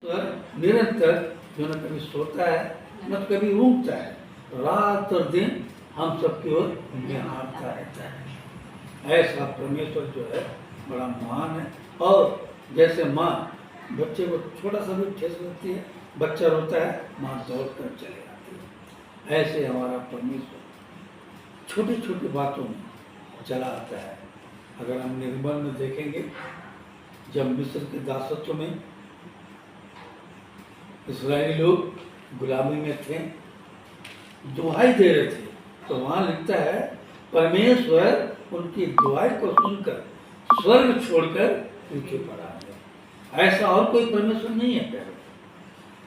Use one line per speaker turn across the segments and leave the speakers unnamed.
निरंतर जो न कभी सोता है न कभी ऊँगता है, रात और दिन हम सबकी ओर निहारता रहता है। ऐसा परमेश्वर जो है बड़ा महान है। और जैसे माँ बच्चे को छोटा सा भी ठेस देती है, बच्चा रोता है, माँ दौड़ कर चले आती है। ऐसे हमारा परमेश्वर छोटी छोटी बातों में चला आता है। अगर हम निर्मल में देखेंगे, जब मिस्र के दासत्व में इस्राएली लोग गुलामी में थे, दुहाई दे रहे थे, तो वहाँ लिखता है परमेश्वर उनकी दुहाई को सुनकर स्वर्ग छोड़कर पृथ्वी पर आ गया। ऐसा और कोई परमेश्वर नहीं है प्यारे,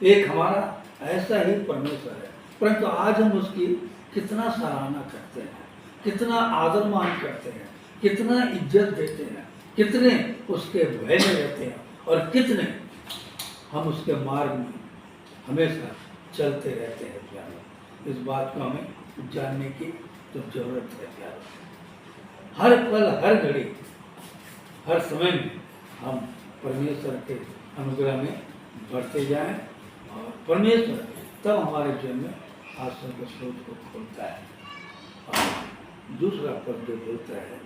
एक हमारा ऐसा ही परमेश्वर है। परंतु आज हम उसकी कितना सराहना करते हैं, कितना आदर मान करते हैं, कितना इज्जत देते हैं, कितने उसके भय में रहते हैं और कितने हम उसके मार्ग में हमेशा चलते रहते हैं प्यारे। इस बात को हमें जानने की तो जरूरत है प्यारे। हर पल हर घड़ी हर समय में हम परमेश्वर के अनुग्रह में बढ़ते जाएं और परमेश्वर तब हमारे जीवन में आश्रय के स्रोत को खोलता है। और दूसरा पद जो बोलता है,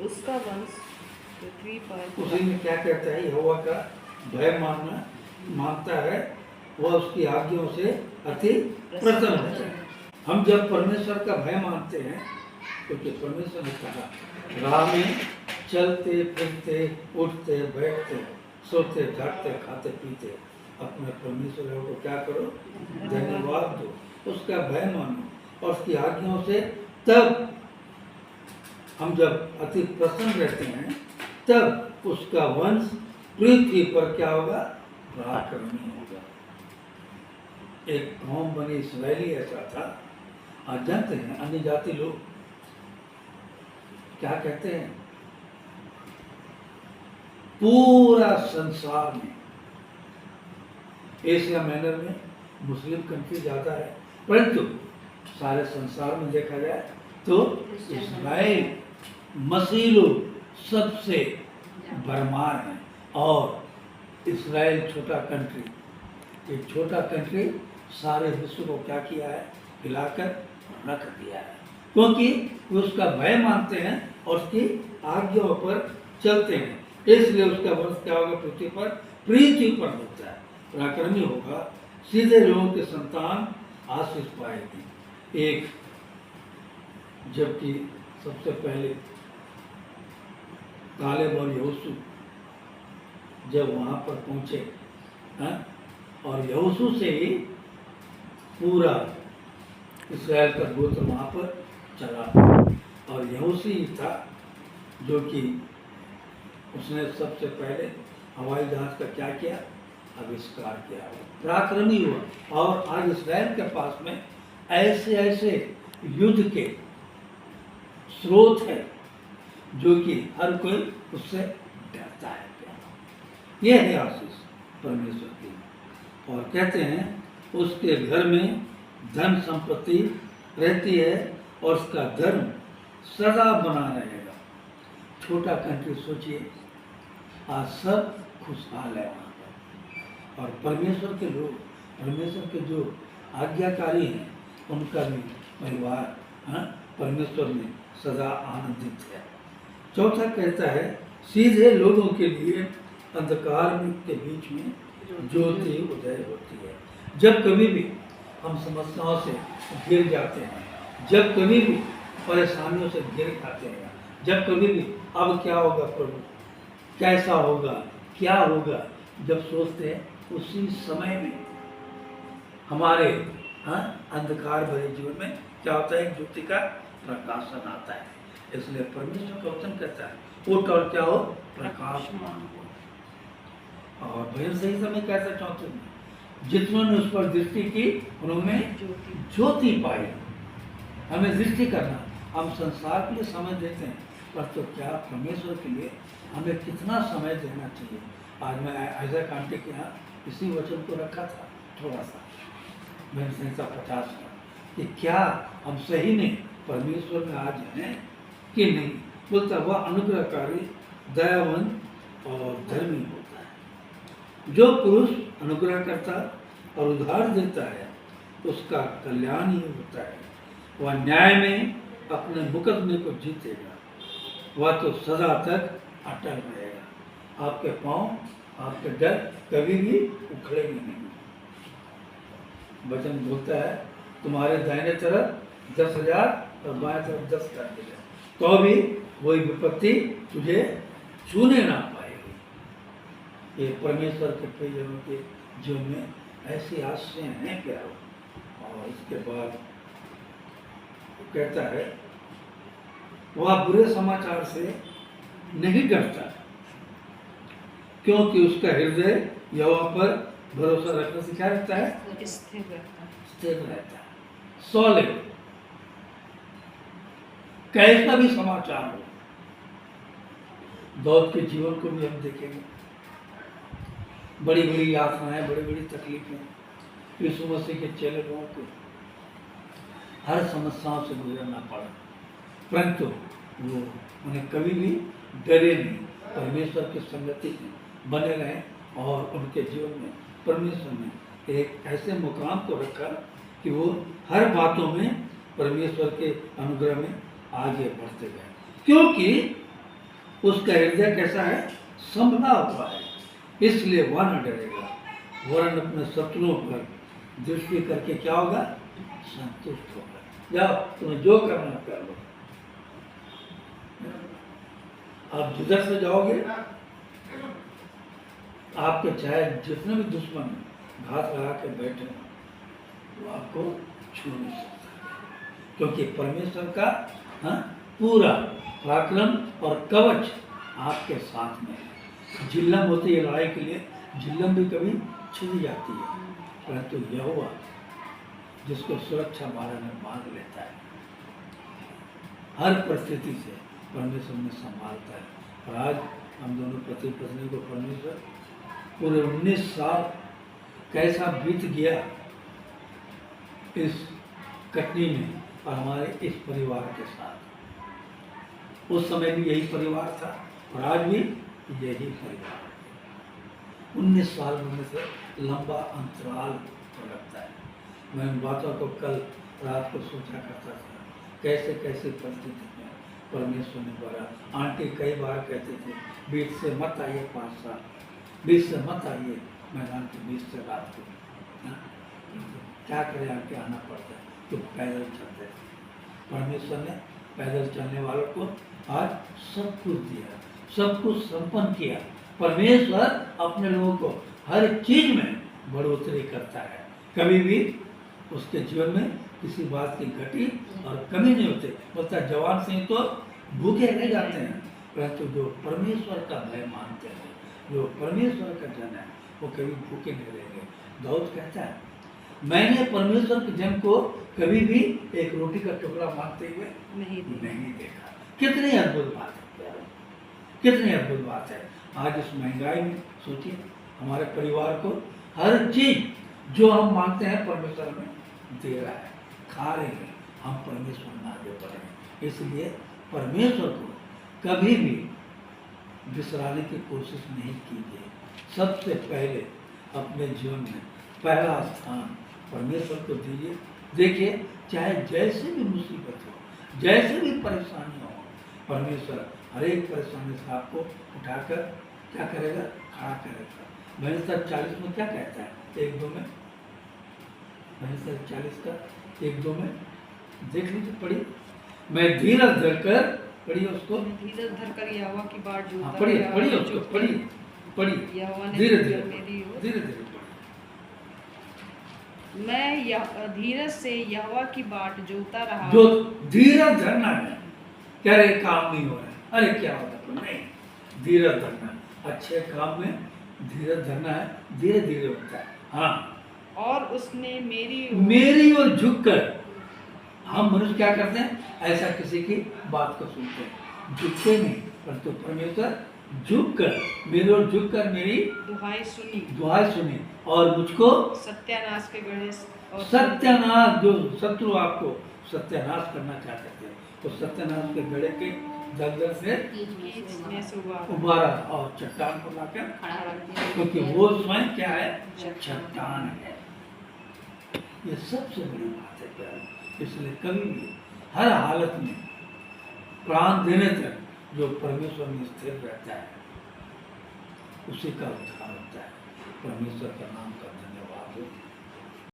उसका वंश पृथ्वी पर,
उसी में क्या कहता है, यहोवा का भय मानता है, वह उसकी आज्ञाओं से अति प्रसन्न होता है। हम जब परमेश्वर का भय मानते हैं, क्योंकि परमेश्वर ने कहा राह में चलते फिरते उठते बैठते सोते जागते खाते पीते अपने परमेश्वर को क्या करो, धन्यवाद दो, उसका भय मानो और उसकी आज्ञाओं से, तब हम जब अति प्रसन्न रहते हैं, तब उसका वंश पृथ्वी पर क्या होगा, पराक्रमी होगा। एक कौम बनी इस्राएली ऐसा था। आज जानते हैं अन्य जाति लोग क्या कहते हैं, पूरा संसार में, एशिया माइनर में मुस्लिम कंट्री ज्यादा है, परंतु सारे संसार में देखा जाए तो इस्राएल मसीह लोग सबसे भरमार हैं। और इस्राएल छोटा कंट्री, एक छोटा कंट्री सारे विश्व को क्या किया है, हिलाकर रख दिया है, क्योंकि वे उसका भय मानते हैं और उसकी आज्ञाओं पर चलते हैं। इसलिए उसका वंश क्या होगा, पृथ्वी पर होता है, पराक्रमी होगा। सीधे लोगों के संतान आशीष पाएगी। एक जबकि सबसे पहले कालेब और यहोशू जब वहाँ पर पहुँचे, और यहोशू से ही पूरा इस्राएल का गोत्र वहाँ पर चला, और यहोशू ही था जो कि उसने सबसे पहले हवाई जहाज का क्या किया, आविष्कार किया, पराक्रमी हुआ। और आज इस्राएल के पास में ऐसे ऐसे युद्ध के स्रोत है जो कि हर कोई उससे डरता है। यह है आशीष परमेश्वर की। और कहते हैं उसके घर में धन संपत्ति रहती है और उसका धर्म सदा बना रहेगा। छोटा कंट्री सोचिए, आज सब खुशहाल है वहाँ पर, और परमेश्वर के लोग, परमेश्वर के जो आज्ञाकारी हैं, उनका भी परिवार परमेश्वर में सदा आनंदित है। चौथा कहता है सीधे लोगों के लिए अंधकार के बीच में ज्योति उदय होती है। जब कभी भी हम समस्याओं से घिर जाते हैं, जब कभी भी परेशानियों से घिर जाते हैं, जब कभी भी अब क्या होगा प्रभु, कैसा होगा, क्या होगा, जब सोचते हैं, उसी समय में हमारे अंधकार भरे जीवन में क्या होता है, ज्योति का प्रकाशन आता है। इसलिए परमेश्वर का वचन कहता है उठ और क्या हो, प्रकाशमान हो। और भजन संहिता में कहता चौथे में, जितनों ने उस पर दृष्टि की उन्होंने ज्योति पाई। हमें दृष्टि करना, हम संसार के लिए समय देते हैं, पर तो क्या परमेश्वर के लिए हमें कितना समय देना चाहिए। आज मैं ऐसा कांटे के यहाँ इसी वचन को रखा था थोड़ा सा, भजन संहिता 50 का, कि क्या हम सही में परमेश्वर में आज हैं कि नहीं। बोलता है वह अनुग्रहकारी, दयावान और धर्मी होता है। जो पुरुष अनुग्रह करता और उधार देता है उसका कल्याण ही होता है। वह न्याय में अपने मुकदमे को जीतेगा, वह तो सदा तक अटल रहेगा। आपके पांव, आपके डर कभी भी उखड़ेंगे नहीं। वचन बोलता है तुम्हारे दाहिने तरफ 10,000 और बाएं तरफ 10 कर देगा, तो भी वही विपत्ति तुझे छूने ना पाएगी। ये परमेश्वर के प्रियजनों के जीवन में ऐसी आशाएं हैं प्यारो। और इसके बाद कहता है वह बुरे समाचार से नहीं डरता, क्योंकि उसका हृदय यहोवा पर भरोसा रखने से क्या रहता है?
स्थिर रहता है।
स्थिर रहता है, सॉलिड। कैसा भी समाचार हो, दाऊद के जीवन को भी हम देखेंगे। बड़ी बड़ी यातनाएं, बड़ी बड़ी तकलीफें यीशु मसीह के चेले लोगों को हर समस्याओं से गुजरना पड़ा, परंतु वो उन्हें कभी भी डरे नहीं, परमेश्वर की संगति में बने रहे और उनके जीवन में परमेश्वर ने एक ऐसे मुकाम को रखा कि वो हर बातों में परमेश्वर के अनुग्रह में आगे बढ़ते गए, क्योंकि उसका हृदय कैसा है? संभला हुआ है, इसलिए वह न डरेगा, वरन अपने शत्रुओं पर दृष्टि करके क्या होगा? संतुष्ट होगा। जाओ तुम्हें जो करना कर लो। आप जिधर से जाओगे आपके चाहे जितने भी दुश्मन घात लगा के बैठे वो आपको छू नहीं सकता, क्योंकि परमेश्वर का पूरा पराक्रम और कवच आपके साथ में है। जिल्लम होती है लड़ाई के लिए, जिल्लम भी कभी छिड़ जाती है, परंतु यहोवा जिसको सुरक्षा मारा में मान लेता है, हर परिस्थिति से परमेश्वर में संभालता है। और आज हम दोनों पति पत्नी को परमेश्वर पूरे 19 साल कैसा बीत गया इस कटनी में और हमारे इस परिवार के साथ। उस समय भी यही परिवार था और आज भी यही परिवार है। 19 साल में से लंबा अंतराल लगता है। मैं उन बातों को कल रात को सोचा करता था, कैसे कैसे परिस्थिति में परमेश्वर ने बोला। आंटी कई बार कहते थे बीच से मत आइए 5 साल, बीच से मत आइए मैदान के बीच से रात को। क्या करें, आके आना पड़ता है, तो पैदल चलते थे। परमेश्वर ने पैदल चलने वालों को आज सब कुछ दिया, सब कुछ संपन्न किया। परमेश्वर अपने लोगों को हर चीज में बढ़ोतरी करता है, कभी भी उसके जीवन में किसी बात की घटी और कमी नहीं होती। बोलता जवान सिंह तो भूखे रह जाते हैं, परंतु जो परमेश्वर का भय मानते हैं, जो परमेश्वर का जन है, वो कभी भूखे नहीं रहेंगे। दाऊद कहता है मैंने परमेश्वर के जन को कभी भी एक रोटी का टुकड़ा मांगते हुए नहीं देखा। कितनी अद्भुत बात है, कितनी अद्भुत बात है। आज इस महंगाई में सोचिए, हमारे परिवार को हर चीज जो हम मांगते हैं परमेश्वर में दे रहा है, खा रहे हैं, हम परमेश्वर में आगे बढ़ रहे हैं। इसलिए परमेश्वर को कभी भी बिसराने की कोशिश नहीं कीजिए। सबसे पहले अपने जीवन में पहला स्थान परमेश्वर को दीजिए। देखिए चाहे जैसे भी मुसीबत हो, जैसे भी परेशानी हो, परमेश्वर हर एक परेशानी से आपको उठाकर क्या करेगा? खड़ा करेगा। भजन 40 में क्या कहता है? 1-2 में, भजन 40 का 1-2 में देख लीजिए, पढ़िए। मैं धीरज धरकर, पढ़िए उसको,
धीरज धरकर यहोवा की बाट जोता,
पढ़िए पढ़िए उसको, पढ़िए पढ़िए
यहोवा ने
धीरे धीरे
मेरी ओर,
धीरे धीरे।
मैं धीरज से यहोवा की बाट जोता रहा।
जो धीरज धरना है, क्या रे काम नहीं हो रहा है, अरे क्या हो रहा है, नहीं, धीरज धरना। अच्छे काम में धीरज धरना है, धीरे धीरे होता है। हाँ,
और उसने
मेरी ओर झुककर, हम मनुष्य क्या करते हैं? ऐसा किसी की बात को सुनते हैं, झुकते नहीं, परंतु परमेश्वर झुककर, मेरी ओर झुककर मेरी
दुहाई
सुनी और मुझको
सत्यानाश के गढ़े और
सत्यानाश, जो शत्रु आपको सत्यानाश करना चाहते थे, तो सत्यानाश के गढ़े के दलदल से
इसमें से उबारा
उबारा और चट्टान को लाकर
खड़ा कर दिया।
क्योंकि वो स्वयं क्या है?
चट्टान।
चट्टान है। ये सबसे बड़ी बात है प्यारे। इसलिए कभी भी हर हालत में प्राण देने तक जो परमेश्वर में स्थिर रहता है उसी का उद्धार होता है। परमेश्वर का नाम का धन्यवाद हो।